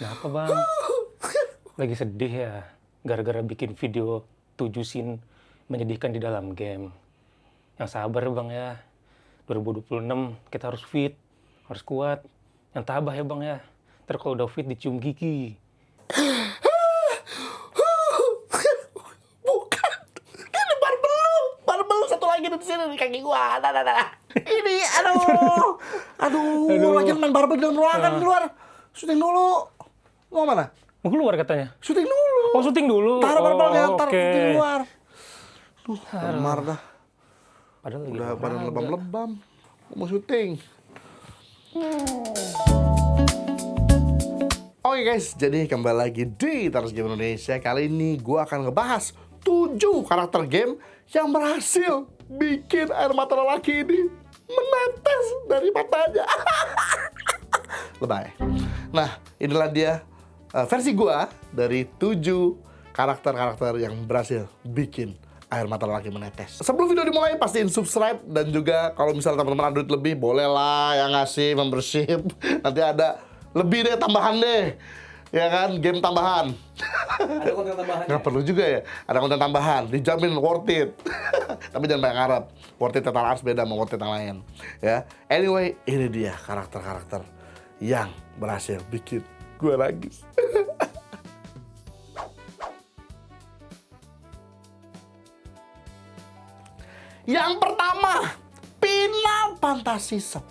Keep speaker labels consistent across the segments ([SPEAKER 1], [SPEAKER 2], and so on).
[SPEAKER 1] Kenapa bang? Lagi sedih ya? Gara-gara bikin video 7 scene menyedihkan di dalam game. Yang sabar bang ya. 2026 kita harus fit, harus kuat. Yang tabah ya bang ya. Ntar kalau udah fit dicium gigi.
[SPEAKER 2] Bukan. Ini barbel satu lagi di sini di kaki gua. Ini aduh, lagi main barbel di ruangan di luar. Syuting dulu. Mau mana?
[SPEAKER 1] Mau keluar katanya?
[SPEAKER 2] Syuting dulu.
[SPEAKER 1] Oh syuting dulu?
[SPEAKER 2] Taruh barbelnya, ntar
[SPEAKER 1] oke.
[SPEAKER 2] syuting di luar. Duh, lemar dah.
[SPEAKER 1] Padahal lagi
[SPEAKER 2] Udah pada
[SPEAKER 1] olahraga.
[SPEAKER 2] lebam-lebam. Mau syuting. Oke guys, jadi kembali lagi di Terus Game Indonesia. Kali ini gue akan ngebahas 7 karakter game yang berhasil bikin air mata lelaki ini menetes dari matanya. Lebay. Nah, inilah dia versi gue dari 7 karakter-karakter yang berhasil bikin air mata lelaki menetes. Sebelum video dimulai, pastiin subscribe. Dan juga kalau misalnya teman-teman ada duit lebih, bolehlah yang ngasih membership. Nanti ada lebih deh, tambahan deh. Ya kan, game tambahan.
[SPEAKER 3] Ada konten tambahan.
[SPEAKER 2] Nggak perlu juga ya, ada konten tambahan. Dijamin worth it. Tapi jangan banyak harap. Worth it Total Arts beda sama worth it yang lain. Ya. Anyway, ini dia karakter-karakter yang berhasil bikin gue lagi. Yang pertama, Final Fantasy 10.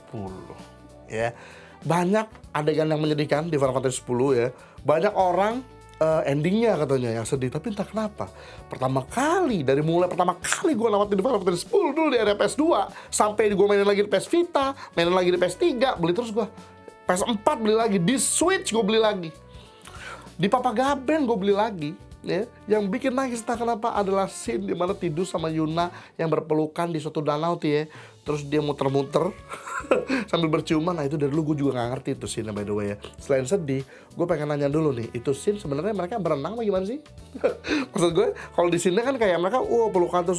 [SPEAKER 2] Ya. Banyak adegan yang menyedihkan di Final Fantasy 10 ya. Banyak orang endingnya katanya yang sedih, tapi entah kenapa. Mulai pertama kali gue lewatin di Final Fantasy 10 dulu di era PS2 sampai gue mainin lagi di PS Vita, mainin lagi di PS3, beli terus gue. PS4 beli lagi, di Switch gue beli lagi. Di Papa Gaben gue beli lagi. Ya, yang bikin nangis entah kenapa adalah scene di mana Tidus sama Yuna yang berpelukan di suatu danau tuh ya. Terus dia muter-muter sambil berciuman. Nah itu dari dulu gue juga gak ngerti itu scene by the way ya. Selain sedih, gue pengen nanya dulu nih, itu scene sebenarnya mereka berenang apa gimana sih? Maksud gue, kalau di sini kan kayak mereka pelukan terus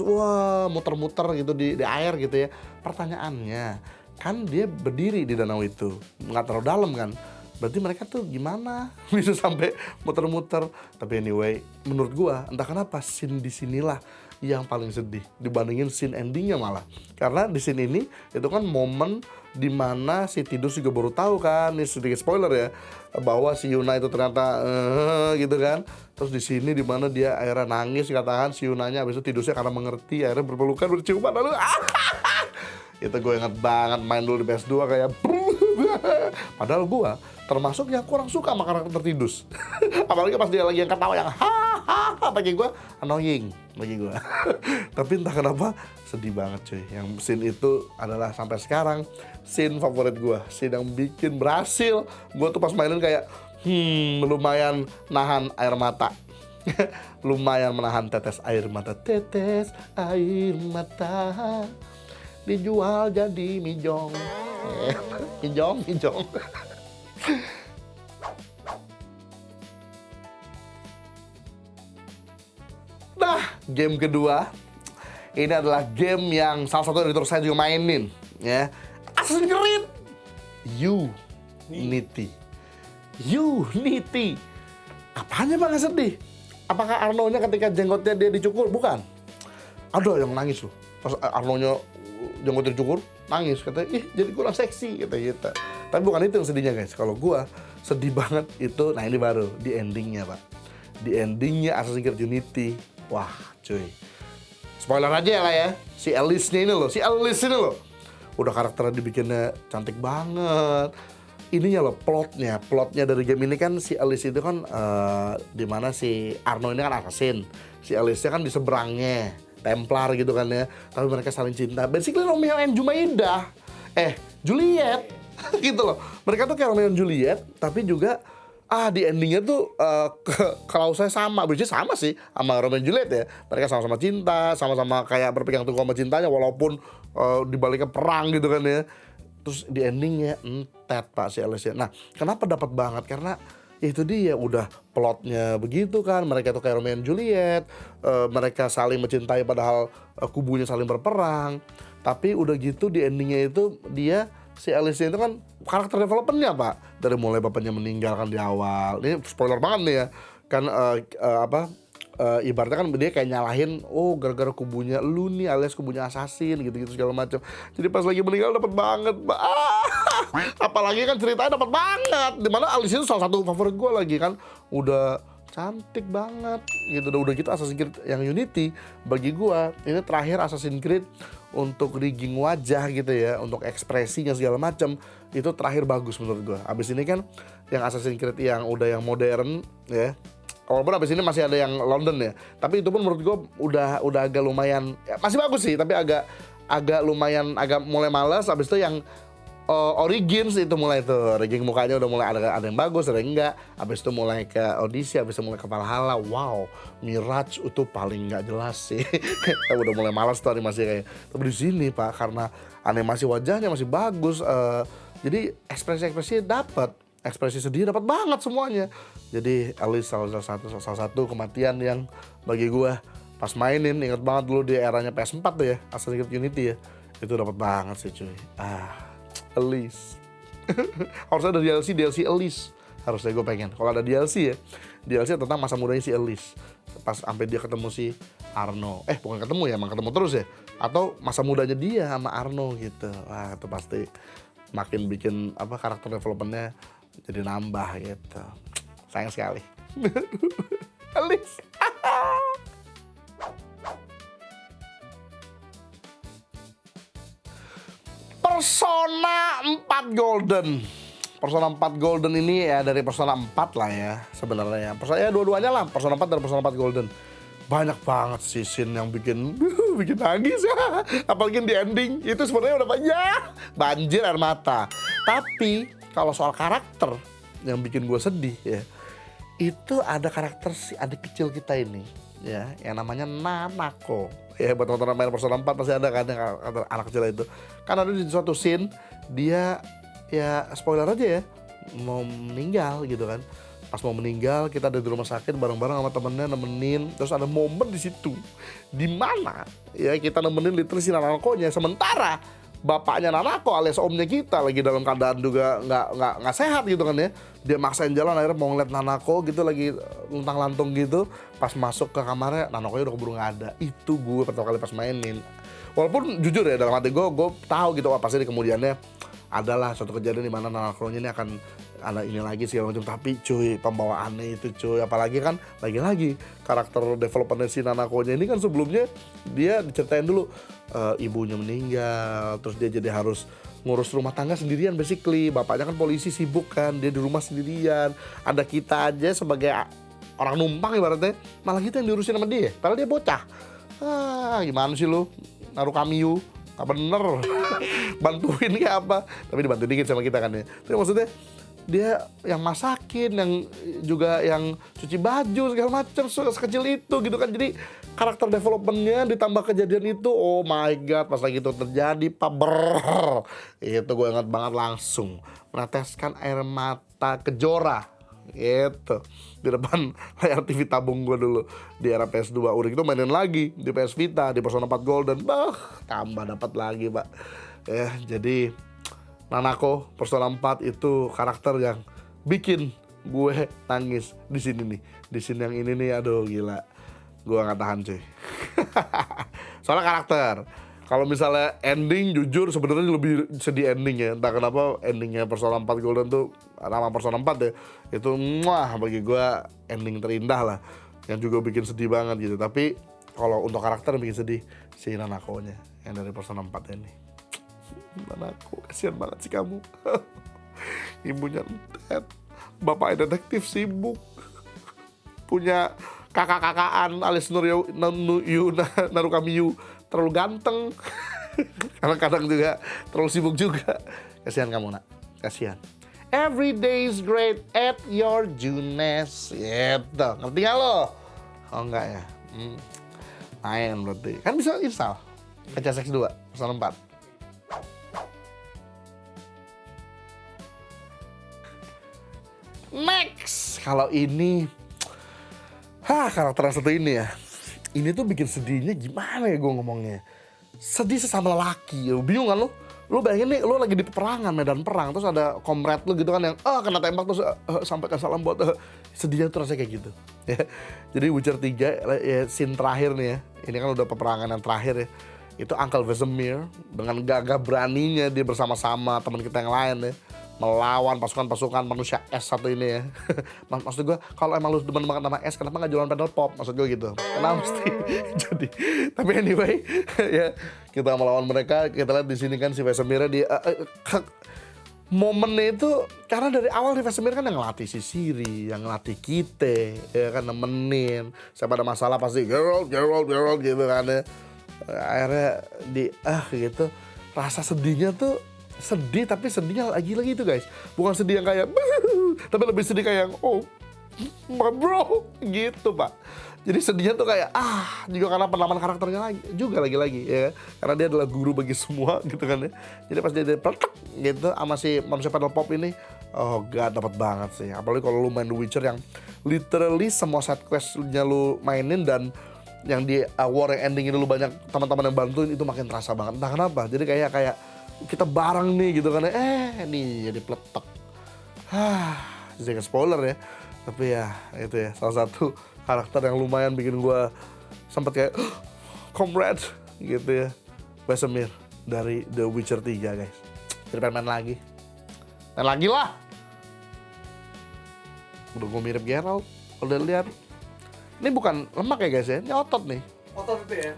[SPEAKER 2] muter-muter gitu di air gitu ya. Pertanyaannya, kan dia berdiri di danau itu, nggak terlalu dalam kan? Berarti mereka tuh gimana bisa sampai muter-muter? Tapi anyway, menurut gua entah kenapa scene di sinilah yang paling sedih dibandingin scene endingnya malah. Karena di scene ini itu kan momen dimana si Tidus juga baru tahu kan, ini sedikit spoiler ya, bahwa si Yuna itu ternyata gitu kan. Terus di sini dimana dia akhirnya nangis katakan si Yunanya, habis itu Tidusnya karena mengerti akhirnya berpelukan berciuman lalu itu gue inget banget main dulu di PS2 kayak padahal gue termasuk yang kurang suka sama karakter Tidus. Apalagi pas dia lagi yang ketawa yang hahaha, bagi gue annoying bagi gue. Tapi entah kenapa sedih banget cuy. Yang scene itu adalah sampai sekarang scene favorit gue, scene yang bikin berhasil gue tuh pas mainin kayak lumayan nahan air mata. Lumayan menahan tetes air mata dijual jadi mijong. Mijong. Nah, game kedua ini adalah game yang salah satu editor saya juga mainin ya. Assassin's Creed Unity. Apanya bang yang sedih? Apakah Arno-nya ketika jenggotnya dia dicukur? Bukan. Ada yang nangis loh. Pas Arno-nya jenggotnya dicukur, nangis. Katanya, ih jadi kurang seksi. Kata gitu. Tapi bukan itu yang sedihnya guys. Kalau gua sedih banget itu, nah ini baru di endingnya pak. Di endingnya Assassin's Creed Unity. Wah cuy. Spoiler aja lah ya. Si Alice-nya ini loh. Udah karakternya dibikinnya cantik banget. Ininya loh, plotnya dari game ini kan si Alice itu kan dimana si Arno ini kan assassin, si Alice-nya kan di seberangnya Templar gitu kan ya, tapi mereka saling cinta. Basically Romeo and Juliet gitu loh. Mereka tuh kayak Romeo and Juliet, tapi juga di endingnya tuh kalau saya sama, biasanya sama sih sama Romeo and Juliet ya. Mereka sama-sama cinta, sama-sama kayak berpegang teguh sama cintanya walaupun dibaliknya perang gitu kan ya. Terus di endingnya entet pak si Alice. Nah kenapa dapat banget? Karena itu dia udah plotnya begitu kan. Mereka tuh kayak Romeo and Juliet. Mereka saling mencintai padahal kubunya saling berperang. Tapi udah gitu di endingnya itu dia si Alice itu kan karakter developmentnya Pak. Dari mulai bapaknya meninggal kan di awal. Ini spoiler banget nih ya. Kan ibaratnya kan dia kayak nyalahin, oh gara-gara kubunya lu nih alias kubunya assassin gitu-gitu segala macam. Jadi pas lagi meninggal dapat banget, Pak. Apalagi kan ceritanya dapat banget. Dimana Alice itu salah satu favorit gue lagi kan, udah cantik banget gitu. Udah gitu Assassin's Creed yang Unity bagi gue ini terakhir Assassin's Creed untuk rigging wajah gitu ya, untuk ekspresinya segala macam itu terakhir bagus menurut gue. Abis ini kan yang Assassin's Creed yang udah yang modern ya. Walaupun abis ini masih ada yang London ya, tapi itu pun menurut gue udah agak lumayan, ya masih bagus sih, tapi agak lumayan agak mulai malas. Abis itu yang Origins itu mulai tuh, rigging mukanya udah mulai ada yang bagus, ada yang enggak. Abis itu mulai ke Odyssey, abis itu mulai ke Valhalla. Wow, Mirage itu paling nggak jelas sih. Udah mulai malas tuh animasi kayak. Tapi di sini Pak, karena animasi wajahnya masih bagus, jadi ekspresi-ekspresinya dapat. Ekspresi sedih dapat banget semuanya. Jadi Alice salah satu kematian yang bagi gua pas mainin, ingat banget dulu di eranya PS4 tuh ya, Assassin's Creed Unity ya. Itu dapat banget sih cuy. Alice. Harusnya ada DLC Alice. Harusnya gue pengen. Kalau ada DLC ya, DLC tentang masa mudanya si Alice. Pas sampai dia ketemu si Arno. Bukan ketemu ya, emang ketemu terus ya. Atau masa mudanya dia sama Arno gitu. Wah, itu pasti makin bikin karakter developmentnya jadi nambah gitu. Sayang sekali. Alice. Persona 4 Golden. Persona 4 Golden ini ya dari Persona 4 lah ya sebenarnya. Persona ya dua-duanya lah, Persona 4 dan Persona 4 Golden. Banyak banget sih scene yang bikin nangis ya. Apalagi di ending itu sebenarnya udah banjir air mata. Tapi kalau soal karakter yang bikin gue sedih ya, itu ada karakter si adik kecil kita ini ya, yang namanya Nanako. Ya buat teman-teman main Persona 4 pasti ada kan yang anak kecil itu. Kan ada di suatu scene dia ya spoiler aja ya mau meninggal gitu kan. Pas mau meninggal kita ada di rumah sakit bareng-bareng sama temennya nemenin. Terus ada momen di situ di mana ya kita nemenin literally si Nanako-nya, sementara bapaknya Nanako alias omnya kita lagi dalam keadaan juga nggak sehat gitu kan ya. Dia maksain jalan akhirnya mau ngeliat Nanako gitu lagi luntang-lantung gitu. Pas masuk ke kamarnya Nanako-nya udah keburu nggak ada. Itu gue pertama kali pas mainin. Walaupun jujur ya dalam hati gue tahu gitu pasti di kemudiannya adalah suatu kejadian di mana Nanako-nya ini akan ada ini lagi segala macam. Tapi cuy, pembawaannya itu cuy, apalagi kan lagi-lagi karakter development si Nanako-nya ini kan sebelumnya dia diceritain dulu ibunya meninggal, terus dia jadi harus ngurus rumah tangga sendirian basically. Bapaknya kan polisi sibuk kan, dia di rumah sendirian. Ada kita aja sebagai orang numpang ibaratnya, malah kita yang diurusin sama dia, padahal dia bocah. Gimana sih lu, naruh kamiu, gak bener. Bantuin kayak apa, tapi dibantu dikit sama kita kan ya. Tapi maksudnya dia yang masakin, yang juga yang cuci baju segala macam sekecil itu gitu kan. Jadi karakter developmentnya ditambah kejadian itu, oh my god, pas lagi itu terjadi itu gue ingat banget, langsung meneteskan air mata kejora gitu di depan layar TV tabung gue dulu di era PS2. Udah gitu mainin lagi di PS Vita, di Persona 4 Golden, tambah dapat lagi Pak ya. Jadi Nanako Persona 4 itu karakter yang bikin gue nangis di sini nih. Di sini yang ini nih, aduh gila. Gue gak tahan cuy. Soalnya karakter. Kalau misalnya ending, jujur sebenarnya lebih sedih ending ya. Entah kenapa endingnya Persona 4 Golden tuh, nama Persona 4 ya, itu bagi gue ending terindah lah. Yang juga bikin sedih banget gitu. Tapi kalau untuk karakter yang bikin sedih, si Nanako-nya yang dari Persona 4 ini. Nanako, kasihan banget sih kamu. Ibunya entet, bapaknya detektif sibuk, punya kakak-kakaan alias Narukamiyu terlalu ganteng. Kadang-kadang juga terlalu sibuk juga. Kasihan kamu nak, kasihan. Every day is great at your Junes. Gitu, ngerti gak lo? Oh enggak ya? Main berarti. Kan bisa install PCSX 2, Persona 4. Next, kalau ini, karakter yang satu ini ya, ini tuh bikin sedihnya gimana ya gue ngomongnya? Sedih sesama lelaki, ya bingung kan lo? Lu bayangin nih, lu lagi di peperangan, medan perang, terus ada komrade lu gitu kan yang kena tembak terus sampaikan salam buat sedihnya tuh rasanya kayak gitu. Ya. Jadi Witcher 3 ya, scene terakhir nih ya. Ini kan udah peperangan yang terakhir ya. Itu Uncle Vesemir dengan gagah beraninya dia bersama-sama teman kita yang lain ya, melawan pasukan-pasukan manusia es satu ini ya. Maksud gue, kalau emang lu demen banget sama es, kenapa nggak jualan pedal pop? Maksud gue gitu. Kenapa mesti jadi? Tapi anyway, ya kita melawan mereka. Kita lihat di sini kan si Vesemir dia momennya itu karena dari awal di Vesemir kan yang ngelatih si Ciri, yang ngelatih kita, ya kan nemenin. Siapa ada masalah pasti Geralt gitu kan ya. Akhirnya gitu. Rasa sedihnya tuh sedih, tapi sedihnya lagi-lagi itu guys, bukan sedih yang kayak tapi lebih sedih kayak my bro gitu pak. Jadi sedihnya tuh kayak juga karena penampilan karakternya lagi-lagi ya, karena dia adalah guru bagi semua gitu kan ya. Jadi pas dia peletek gitu sama si manusia pedal pop ini, dapat banget sih. Apalagi kalau lu main The Witcher yang literally semua side quest-nya lu mainin, dan yang di war yang ending itu lu banyak teman-teman yang bantuin, itu makin terasa banget. Entah kenapa. Jadi kayak kita bareng nih gitu kan. Nih jadi peletek. Jangan spoiler ya. Tapi ya itu ya salah satu karakter yang lumayan bikin gua sempet kayak comrade gitu ya. Vesemir dari The Witcher 3 guys. Jadi pengen main lagi. Main lagi lah. Udah gua mirip Geralt. Udah lihat. Ini bukan lemak ya guys ya. Ini otot nih.
[SPEAKER 3] Otot itu ya.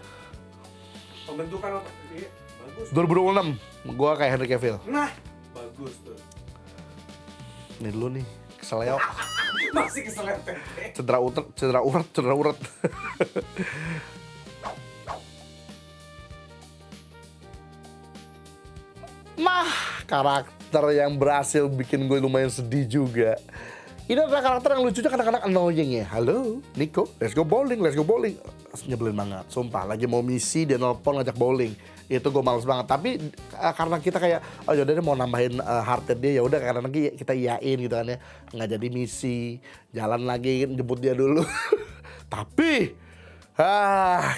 [SPEAKER 3] Pembentukan otot. Iya, bagus.
[SPEAKER 2] 2026, gua kayak Henry Cavill.
[SPEAKER 3] Nah, bagus tuh.
[SPEAKER 2] Nih dulu nih, keseleo.
[SPEAKER 3] Masih keseleo.
[SPEAKER 2] Cedera urat. Nah, karakter yang berhasil bikin gue lumayan sedih juga. Ini adalah karakter yang lucunya kadang-kadang annoying ya. Halo, Nico, let's go bowling. Nyebelin banget, sumpah. Lagi mau misi, dia nelpon ngajak bowling. Itu gue males banget. Tapi karena kita kayak, yaudah deh mau nambahin heart rate dia, ya udah karena nanti kita iyain gitu kan ya. Nggak jadi misi, jalan lagi jemput dia dulu. Tapi,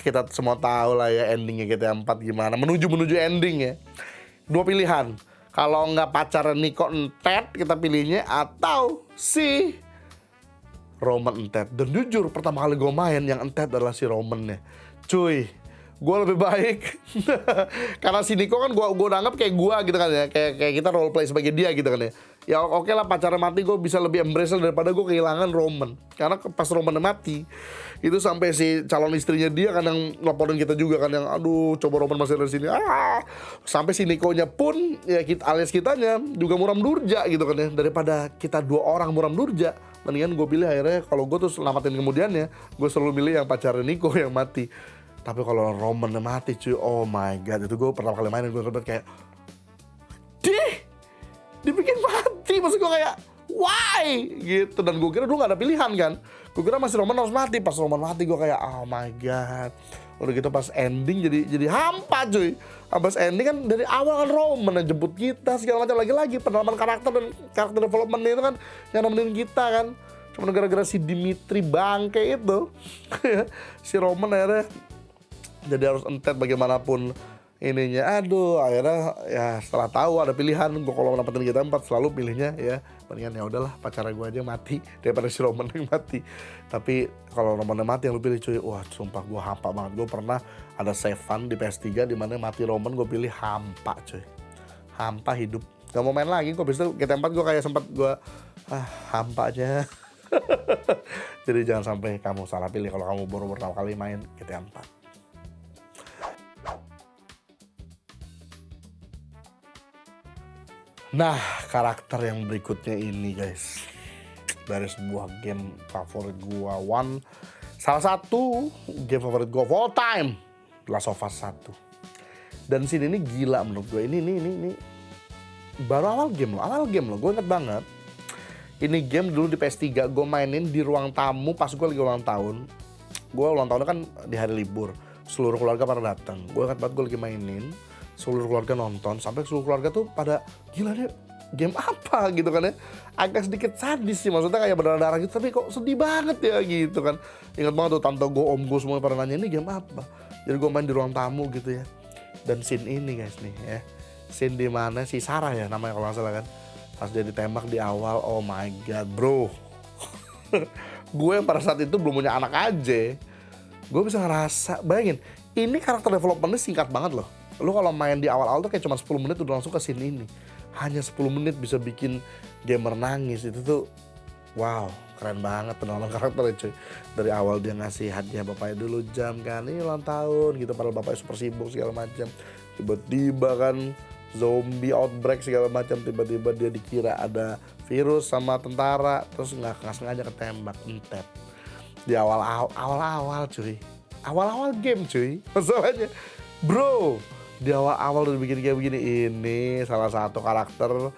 [SPEAKER 2] kita semua tahu lah ya endingnya GTA 4 gimana. Menuju ending ya. Dua pilihan. Kalau nggak pacaran Nico entet, kita pilihnya, atau si Roman entet. Dan jujur pertama kali gue main yang entet adalah si Roman ya. Cuy, gue lebih baik karena si Nico kan gue udah anggap kayak gue gitu kan ya, kayak kita role play sebagai dia gitu kan ya. Ya oke lah, pacarnya mati gue bisa lebih embrace daripada gue kehilangan Roman. Karena pas Roman mati itu sampai si calon istrinya dia kan yang ngelaporin kita juga kan, yang aduh coba Roman masih ada di sini. Sampai si Nico-nya pun ya alias kitanya juga muram durja gitu kan ya. Daripada kita dua orang muram durja, mendingan gue pilih akhirnya kalau gue tuh selamatin kemudiannya, gue selalu milih yang pacarnya Nico yang mati. Tapi kalau Roman mati cuy, oh my god, itu gue pertama kali mainin gue kayak dibikin mati, maksud gue kayak why gitu. Dan gue kira dulu gak ada pilihan kan, gue kira masih Roman harus mati. Pas Roman mati gue kayak oh my god. Udah gitu pas ending jadi hampa cuy. Pas ending kan dari awal kan Roman yang jemput kita segala macam, lagi-lagi pendalaman karakter dan karakter development itu kan yang nemenin kita kan. Cuma gara-gara si Dimitri bangke itu si Roman akhirnya jadi harus entet bagaimanapun ininya. Aduh, akhirnya ya setelah tahu ada pilihan, gue kalau dapetin GTA 4 selalu pilihnya ya mendingan ya udahlah pacarnya gue aja mati daripada si Roman yang mati. Tapi kalau Roman yang mati yang lu pilih cuy, wah sumpah gue hampa banget. Gue pernah ada save fun di PS3 di mana mati Roman, gue pilih hampa cuy. Hampa hidup. Gak mau main lagi, gue habis itu GTA 4 gue kayak sempat gue hampa aja. Jadi jangan sampai kamu salah pilih kalau kamu baru pertama kali main GTA 4. Nah, karakter yang berikutnya ini guys, dari sebuah game favorit gua, salah satu game favorit gua of all time, Last of Us 1. Dan scene ini gila menurut gua. Ini baru awal game loh, gua inget banget. Ini game dulu di PS3 gua mainin di ruang tamu pas gua lagi ulang tahun. Gua ulang tahunnya kan di hari libur, seluruh keluarga pada datang. Gua inget banget gua lagi mainin, seluruh keluarga nonton, sampai seluruh keluarga tuh pada gila deh, game apa gitu kan ya. Agak sedikit sadis sih, maksudnya kayak berdarah-darah gitu, tapi kok sedih banget ya gitu kan. Ingat banget tuh tante gue, om gue semua pada nanya ini game apa. Jadi gue main di ruang tamu gitu ya. Dan scene ini guys nih ya, scene di mana si Sarah ya namanya kalau nggak salah kan, pas dia ditembak di awal, oh my god bro. Gue yang pada saat itu belum punya anak aja, gue bisa ngerasa, bayangin, ini karakter developmentnya singkat banget loh. Lu kalau main di awal-awal tuh kayak cuma 10 menit udah langsung ke scene ini. Hanya 10 menit bisa bikin gamer nangis, itu tuh wow, keren banget penolakan karakternya cuy. Dari awal dia ngasih hadiah bapaknya dulu jam kan, ini ulang tahun gitu, padahal bapaknya super sibuk segala macam. Tiba-tiba kan zombie outbreak segala macam, tiba-tiba dia dikira ada virus sama tentara, terus nggak sengaja ketembak, entep. Di awal-awal cuy, awal-awal game cuy, masalahnya bro, di awal-awal udah bikin kayak begini. Ini salah satu karakter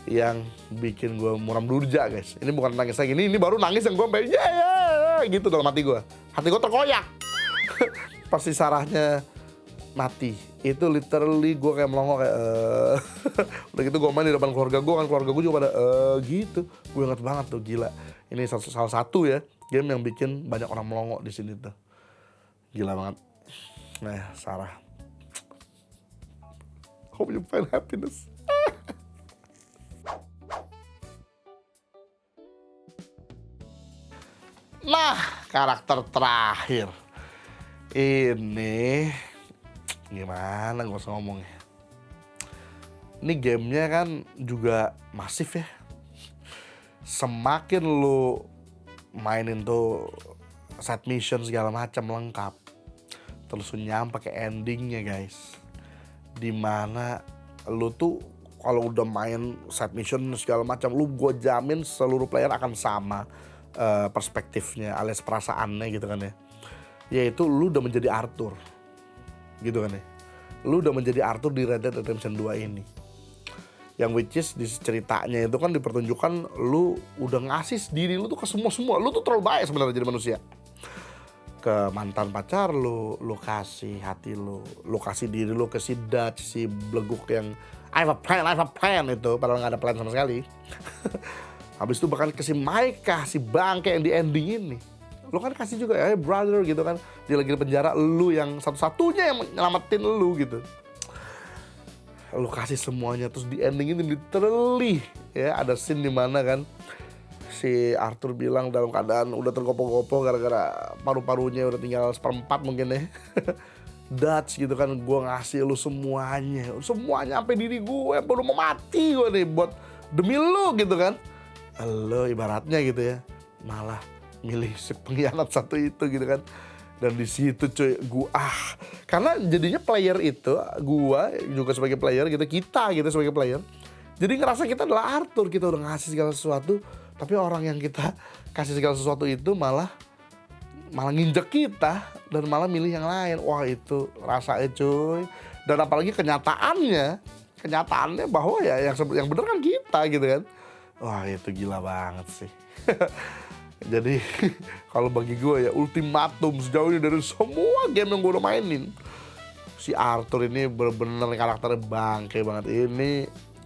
[SPEAKER 2] yang bikin gue muram durja guys. Ini bukan nangis lagi, ini baru nangis yang gue sampai gitu dalam hati gue terkoyak. Pasti Sarahnya mati, itu literally gue kayak melongo kayak udah gitu gue main di depan keluarga gue kan, keluarga gue juga pada gitu. Gue inget banget tuh, gila. Ini salah satu ya game yang bikin banyak orang melongo di sini tuh, gila banget. Nah Sarah, hope you find happiness. Nah karakter terakhir ini gimana gue usah ngomongnya. Ini gamenya kan juga masif ya. Semakin lu mainin tuh side mission segala macam lengkap, terus lu nyampe ke endingnya guys, dimana lu tuh kalau udah main side mission segala macam, lu gue jamin seluruh player akan sama perspektifnya alias perasaannya gitu kan ya. Yaitu lu udah menjadi Arthur gitu kan ya. Lu udah menjadi Arthur di Red Dead Redemption 2 ini. Yang which is di ceritanya itu kan dipertunjukkan lu udah ngasih diri lu tuh ke semua. Lu tuh terlalu baik sebenarnya jadi manusia. Ke mantan pacar lu kasih hati lu kasih diri lu ke si Dutch, si beleguk yang I have a plan itu, padahal gak ada plan sama sekali. Habis itu bahkan ke si Micah, si bangke yang di ending ini. Lu kan kasih juga ya, hey brother gitu kan, dia lagi di penjara, lu yang satu-satunya yang nyelamatin lu gitu. Lu kasih semuanya, terus di ending ini literally ya ada scene dimana kan si Arthur bilang dalam keadaan udah tergopoh-gopoh gara-gara paru-parunya udah tinggal 1/4 mungkin ya. Dutch gitu kan, gue ngasih lu semuanya sampai diri gue baru mau mati gue nih buat demi lu gitu kan. Lu ibaratnya gitu ya, malah milih si pengkhianat satu itu gitu kan. Dan di situ cuy, karena jadinya player itu, gua juga sebagai player gitu, kita gitu sebagai player, jadi ngerasa kita adalah Arthur, kita udah ngasih segala sesuatu, tapi orang yang kita kasih segala sesuatu itu malah nginjek kita dan malah milih yang lain. Wah itu rasanya cuy. Dan apalagi kenyataannya bahwa ya yang bener kan kita gitu kan. Wah itu gila banget sih. Jadi kalau bagi gue ya ultimatum sejauh ini dari semua game yang gue udah mainin, si Arthur ini bener-bener karakternya bangke banget.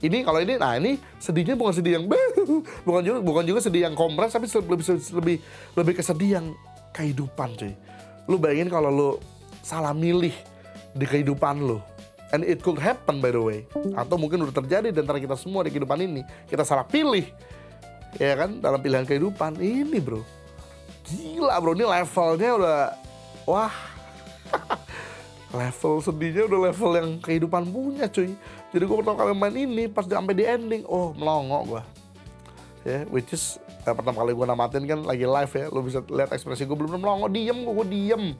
[SPEAKER 2] Ini kalau ini, nah ini sedihnya bukan sedih yang bukan juga sedih yang kompres, tapi lebih ke sedih yang kehidupan cuy. Lu bayangin kalau lu salah milih di kehidupan lu, and it could happen by the way, atau mungkin udah terjadi di antara kita semua di kehidupan ini, kita salah pilih ya kan dalam pilihan kehidupan ini bro. Gila bro, ini levelnya udah wah. Level sedihnya udah level yang kehidupan punya cuy. Jadi gue pertama kali main ini pas sampai di ending, oh melongo gue ya, which is pertama kali gue namatin kan lagi live ya, lo bisa lihat ekspresi gue bener-bener melongo, gue diem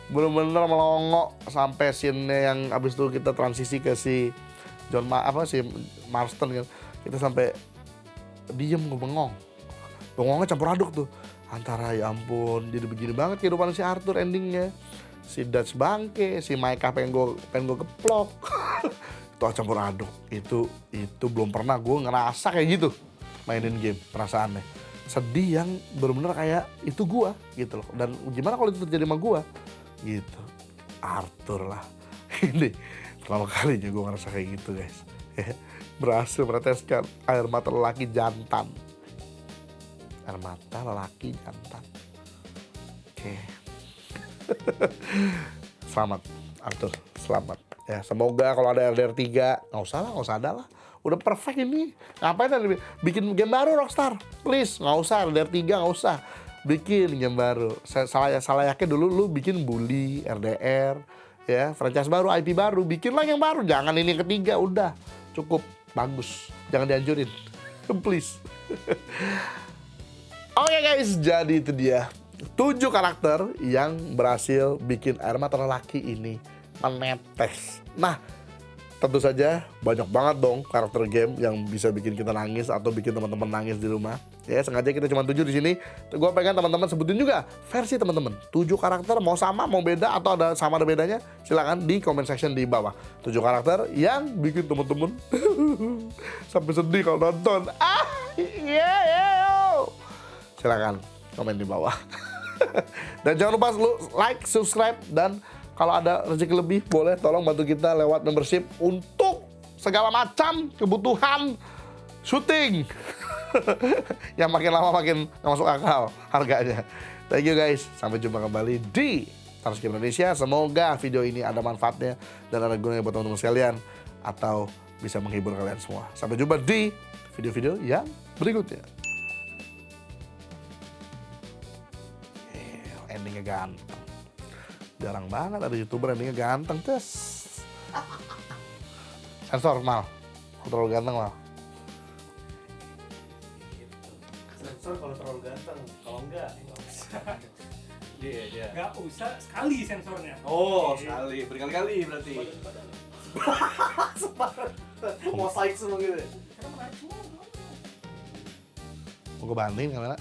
[SPEAKER 2] bener-bener melongo sampai scene yang abis itu kita transisi ke si si Marston kan, kita sampai diem, gue bengongnya campur aduk tuh antara ya ampun jadi begini banget kehidupan si Arthur endingnya, si Dutch bangke, si Micah pengen gue geplok. Itu campur aduk, itu belum pernah gue ngerasa kayak gitu mainin game, perasaannya sedih yang bener-bener kayak itu gue gitu loh. Dan gimana kalau itu terjadi sama gue gitu, Arthur lah. Ini pertama kalinya gue ngerasa kayak gitu guys. Berhasil meneteskan air mata lelaki jantan. Oke. Selamat Arthur, selamat. Ya, semoga kalau ada RDR 3, nggak usah ada lah. Udah perfect ini. Ngapain ada bikin game baru Rockstar? Please, nggak usah RDR 3, nggak usah. Bikin game baru. Salah yakin dulu lu bikin Bully, RDR, ya, franchise baru, IP baru, bikinlah yang baru. Jangan ini yang ketiga, udah. Cukup, bagus. Jangan dihancurin. Please. Oke guys, jadi itu dia 7 karakter yang berhasil bikin air mata lelaki ini menetes. Nah, tentu saja banyak banget dong karakter game yang bisa bikin kita nangis atau bikin teman-teman nangis di rumah. Ya, sengaja kita cuma 7 di sini. Gue pengen teman-teman sebutin juga versi teman-teman. 7 karakter mau sama, mau beda atau ada sama ada bedanya, silakan di comment section di bawah. 7 karakter yang bikin teman-teman sampai sedih kalau nonton. Silakan komen di bawah. Dan jangan lupa lu like, subscribe, dan kalau ada rezeki lebih boleh tolong bantu kita lewat membership untuk segala macam kebutuhan syuting. Yang makin lama makin nggak masuk akal harganya. Thank you guys, sampai jumpa kembali di Stars Game Indonesia. Semoga video ini ada manfaatnya dan ada gunanya buat teman-teman sekalian atau bisa menghibur kalian semua. Sampai jumpa di video-video yang berikutnya. Endingnya ganteng. Jarang banget ada YouTuber endingnya ganteng, tes. Sensor, Mal. Terlalu ganteng, Mal.
[SPEAKER 1] Sensor kalau terlalu ganteng, kalau enggak, nggak usah.
[SPEAKER 3] Iya.
[SPEAKER 1] Nggak usah, sekali sensornya.
[SPEAKER 3] Oh, sekali. Berkali-kali berarti. Mosaik semua gitu.
[SPEAKER 2] Mau gue bandingin kamera.